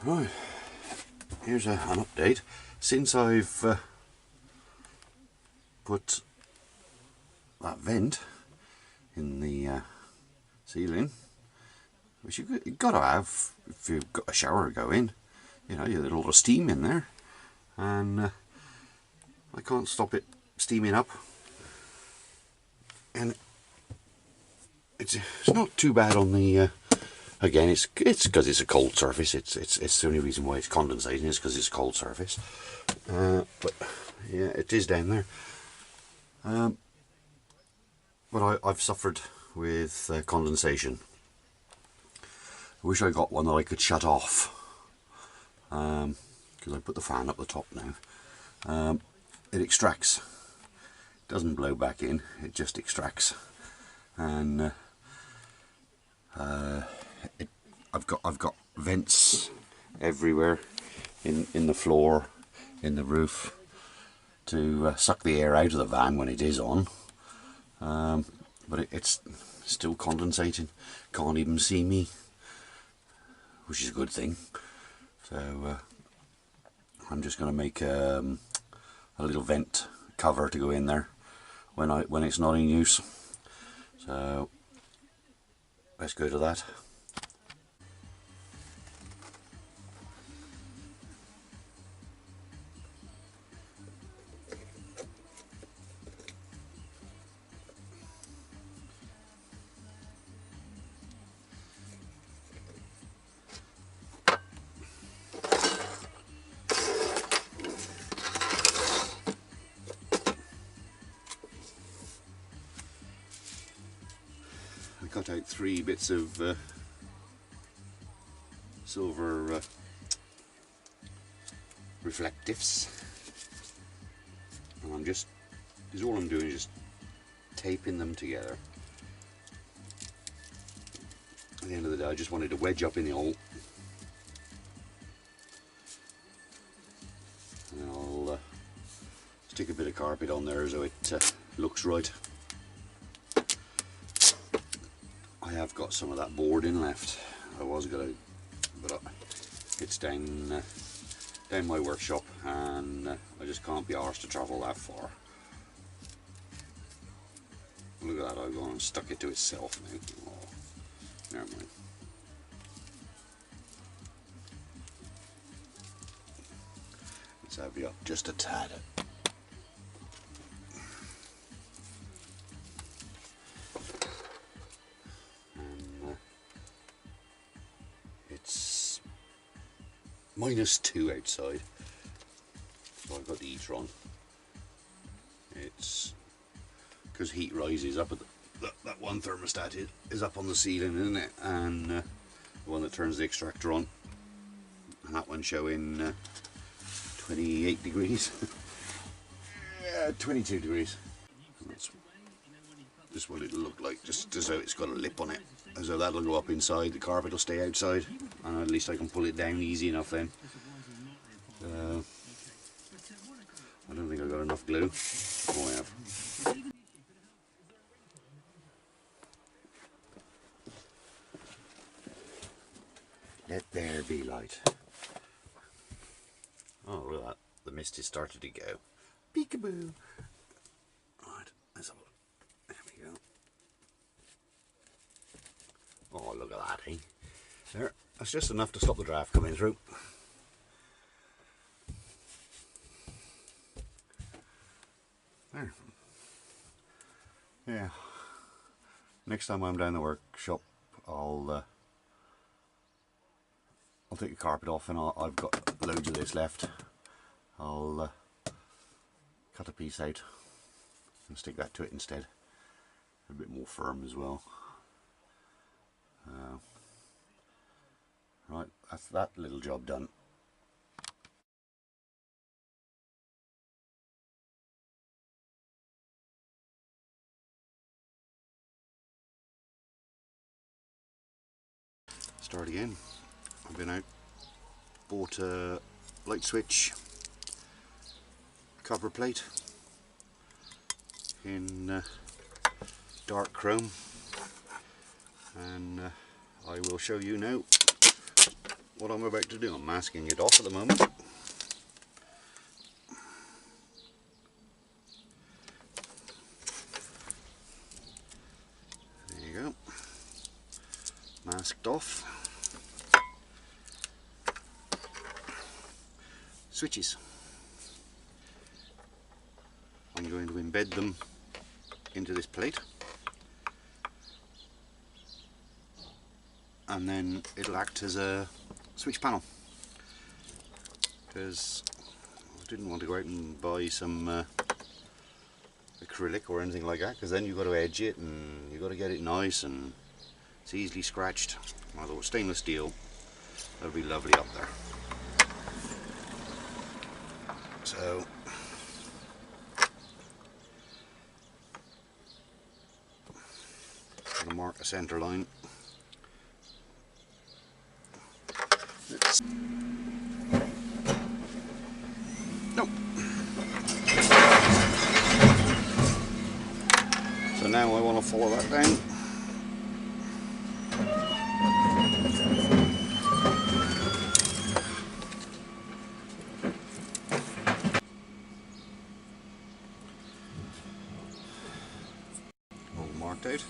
Right, here's an update. Since I've put that vent in the ceiling, which you've got to have if you've got a shower going, you know, you get a lot of steam in there, and I can't stop it steaming up. And it's not too bad on the again, it's because it's a cold surface. It's the only reason why it's condensating is because it's a cold surface. But yeah, it is down there. But I've suffered with condensation. I wish I got one that I could shut off, because I put the fan up the top now. It extracts. It doesn't blow back in. It just extracts, and I've got vents everywhere in the floor, in the roof, to suck the air out of the van when it is on. But it's still condensating. Can't even see me, which is a good thing. So I'm just going to make a little vent cover to go in there when it's not in use. So let's go to that. I cut out 3 bits of silver reflectives, and all I'm doing is just taping them together. At the end of the day, I just wanted to wedge up in the hole, and I'll stick a bit of carpet on there so it looks right. I have got some of that boarding left. I was gonna, but it's down my workshop, and I just can't be arsed to travel that far. Look at that! I've gone and stuck it to itself now. Oh, never mind. Let's have you up just a tad. It's -2 outside, so I've got the heater on. It's because heat rises up at that one thermostat is up on the ceiling, isn't it? And the one that turns the extractor on, and that one's showing 28 degrees. Yeah, 22 degrees. And that's just what it'll look like, just as though it's got a lip on it, as though that'll go up inside, the carpet will stay outside, and at least I can pull it down easy enough then. I don't think I've got enough glue. Oh, I have. Let there be light. Oh, look at that. The mist has started to go. Peekaboo! Right, let's have a look. There we go. Oh, look at that, eh? There, that's just enough to stop the draft coming through. There. Yeah. Next time I'm down the workshop, I'll take the carpet off, and I've got loads of this left. I'll cut a piece out and stick that to it instead. A bit more firm as well. Right, that's that little job done. Start again. I've been out, bought a light switch cover plate in dark chrome, and I will show you now what I'm about to do. I'm masking it off at the moment. There you go. Masked off. Switches. I'm going to embed them into this plate, and then it'll act as a switch panel, because I didn't want to go out and buy some acrylic or anything like that, because then you've got to edge it and you've got to get it nice and it's easily scratched. Although stainless steel, that'll be lovely up there. So I'm going to mark a centre line. No. So now I want to follow that down. All marked out.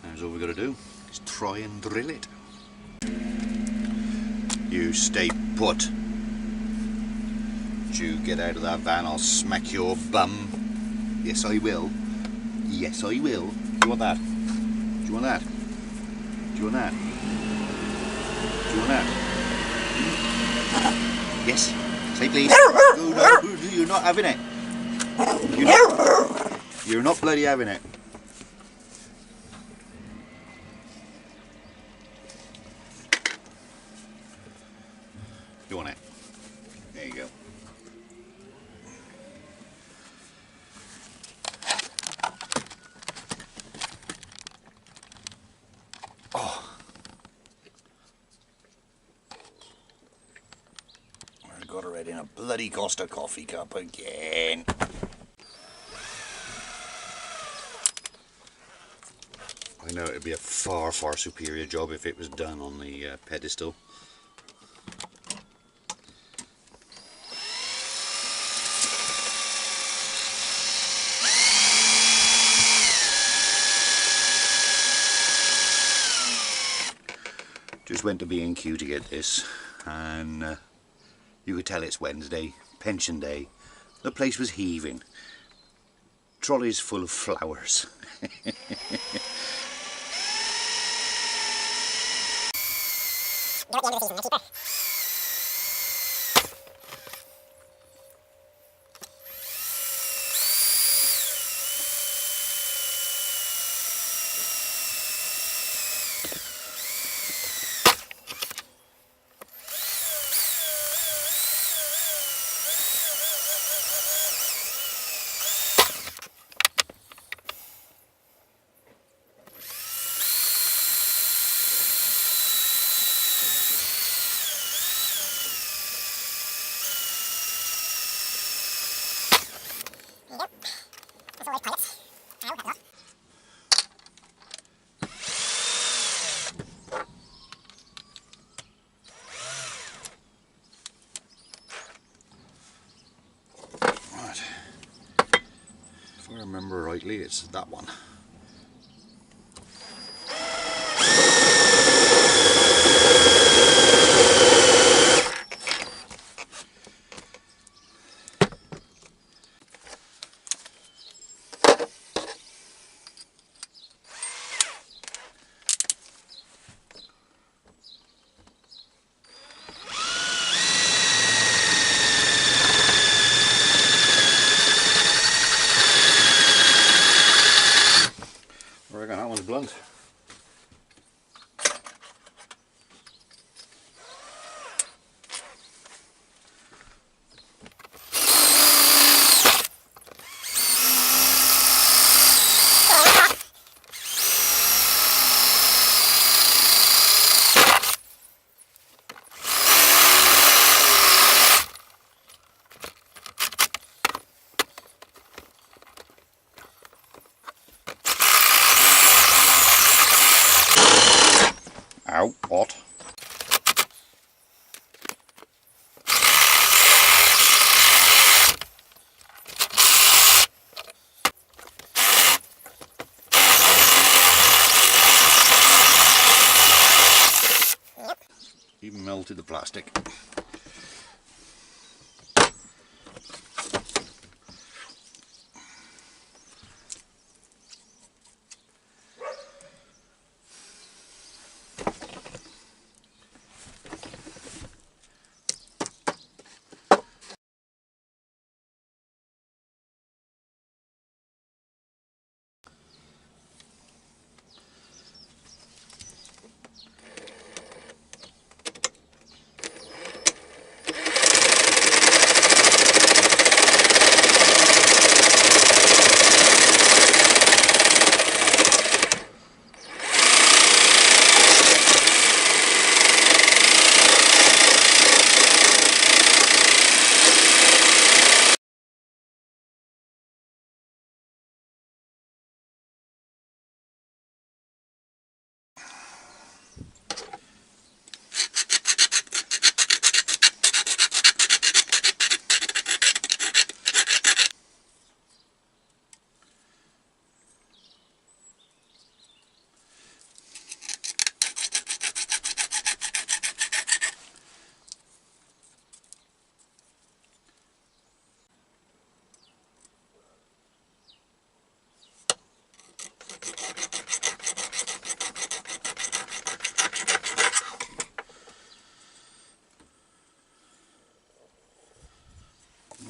Now all we've got to do is try and drill it. You stay put. You get out of that van, I'll smack your bum. Yes I will. Yes I will. Do you want that? Do you want that? Do you want that? Do you want that? Yes? Say please. No, you're not having it. You're not bloody having it. You want it? There you go. Oh. I got it right in a bloody Costa coffee cup again. I know it'd be a far superior job if it was done on the pedestal. Just went to B&Q to get this, and you could tell it's Wednesday, pension day. The place was heaving. Trolleys full of flowers. If I remember rightly, it's that one. Even melted the plastic.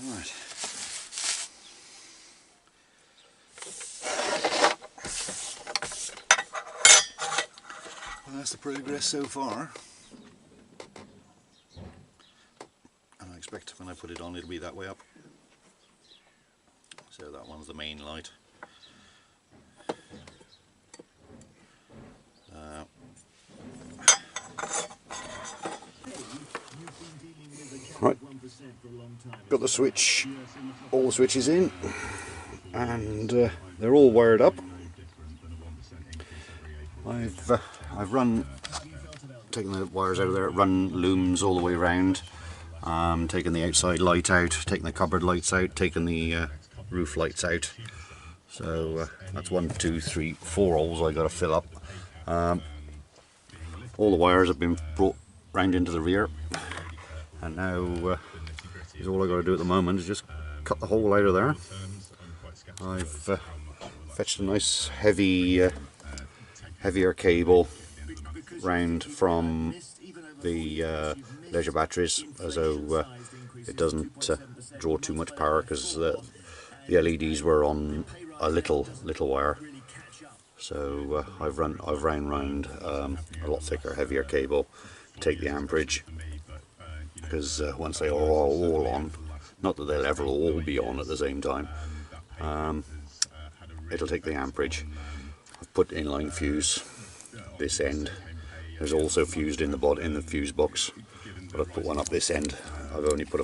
Right. Well, that's the progress so far. And I expect when I put it on it'll be that way up. So that one's the main light. Right, got the switch, all the switches in, and they're all wired up. I've run, taken the wires out of there, run looms all the way around, taken the outside light out, taken the cupboard lights out, taken the roof lights out. So that's 1, 2, 3, 4 holes I got to fill up. All the wires have been brought round into the rear, and now is all I got to do at the moment is just cut the hole out of there. I've fetched a nice heavier cable round from the leisure batteries, as though it doesn't draw too much power, because the LEDs were on a little wire. So I've ran round a lot thicker, heavier cable to take the amperage, because once they are all on, not that they'll ever all be on at the same time, it'll take the amperage. I've put inline fuse this end. There's also fused in the fuse box, but I've put one up this end. I've only put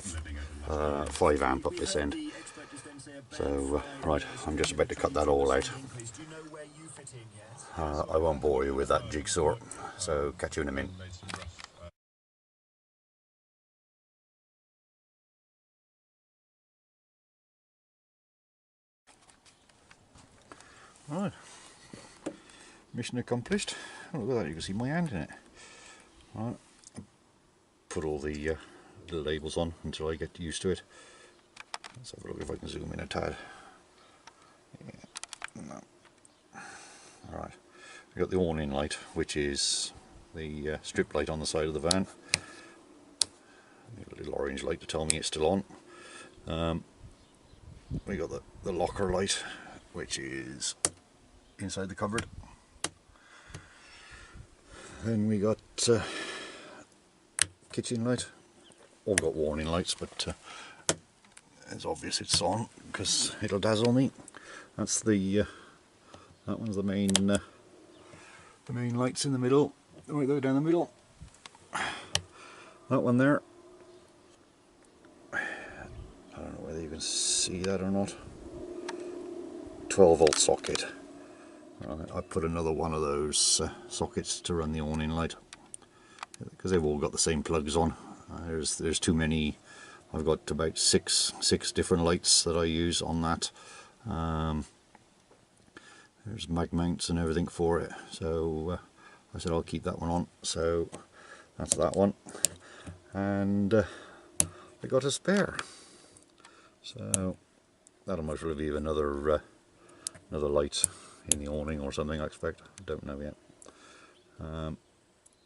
a 5 amp up this end. So right, I'm just about to cut that all out. I won't bore you with that jigsaw, so catch you in a minute. Right, mission accomplished. Oh, look at that, you can see my hand in it. Right, put all the labels on until I get used to it. Let's have a look if I can zoom in a tad. Yeah. No. Alright, we've got the awning light, which is the strip light on the side of the van. A little orange light to tell me it's still on. We got the locker light, which is inside the cupboard. Then we got kitchen light. All got warning lights, but it's obvious it's on because it'll dazzle me. That's that one's the main lights in the middle, right there down the middle. That one there, I don't know whether you can see that or not. 12-volt socket. I put another one of those sockets to run the awning light, because they've all got the same plugs on. There's too many. I've got about six different lights that I use on that. There's mag mounts and everything for it, so I said I'll keep that one on. So That's that one. And I got a spare. So that'll most probably be another light in the awning or something, I expect. Don't know yet.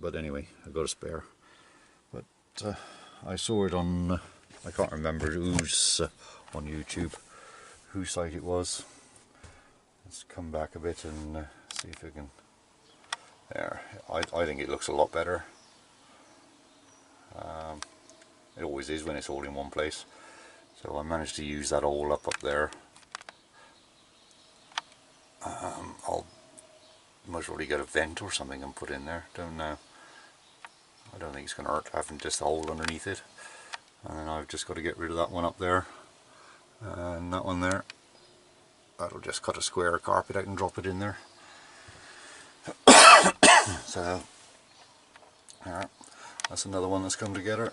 But anyway, I got a spare. But I saw it on, I can't remember whose, on YouTube, whose site it was. Let's come back a bit and see if we can, there, I think it looks a lot better. It always is when it's all in one place. So I managed to use that all up there. I'll most probably get a vent or something and put in there, don't know. I don't think it's going to hurt having just a hole underneath it. And then I've just got to get rid of that one up there and that one there. That'll just cut a square carpet out and drop it in there. So yeah, that's another one that's come together.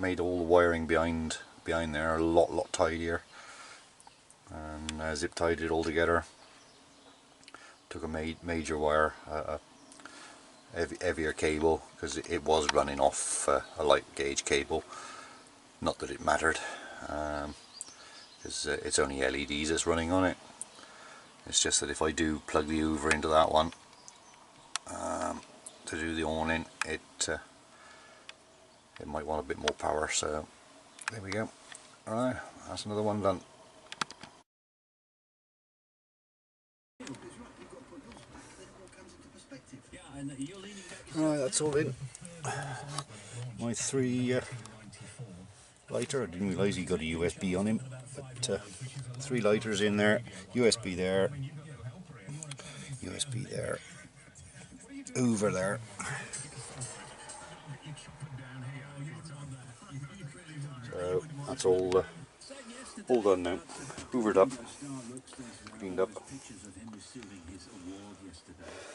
Made all the wiring behind there a lot tidier, and zip tied it all together. Took a major wire, a heavier cable, because it was running off a light gauge cable. Not that it mattered, because it's only LEDs that's running on it. It's just that if I do plug the hoover into that one to do the awning, it might want a bit more power. So there we go. Alright, that's another one done. Alright, that's all in. My 3 lighter, I didn't realise he got a USB on him, but 3 lighters in there, USB there, hoover there. So that's all done now. Hoovered up, cleaned up.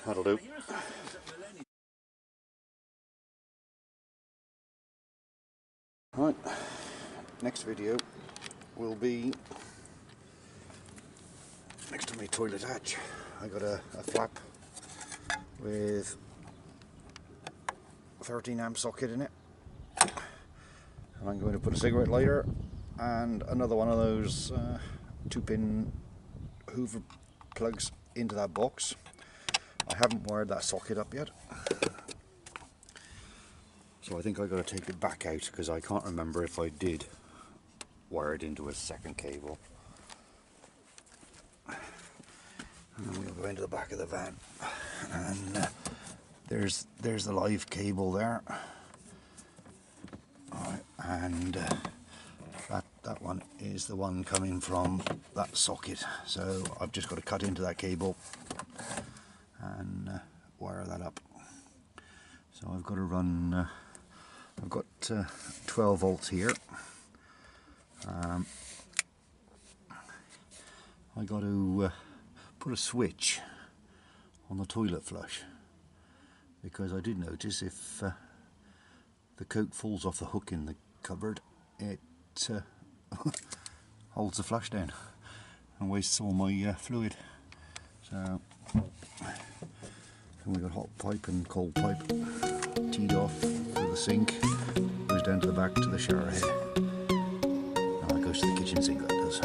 That'll do. Right, next video will be next to my toilet hatch. I got a flap with a 13 amp socket in it, and I'm going to put a cigarette lighter and another one of those 2-pin hoover plugs into that box. I haven't wired that socket up yet, so I think I've got to take it back out, because I can't remember if I did wire it into a second cable. And we'll go into the back of the van, and there's the live cable there. Alright, and that one is the one coming from that socket, so I've just got to cut into that cable and wire that up. So I've got to run, I've got 12 volts here. I got to put a switch on the toilet flush, because I did notice if the coat falls off the hook in the cupboard, it holds the flush down and wastes all my fluid. So we've got hot pipe and cold pipe teed off to the sink, goes down to the back to the shower head, and that goes to the kitchen sink, that does.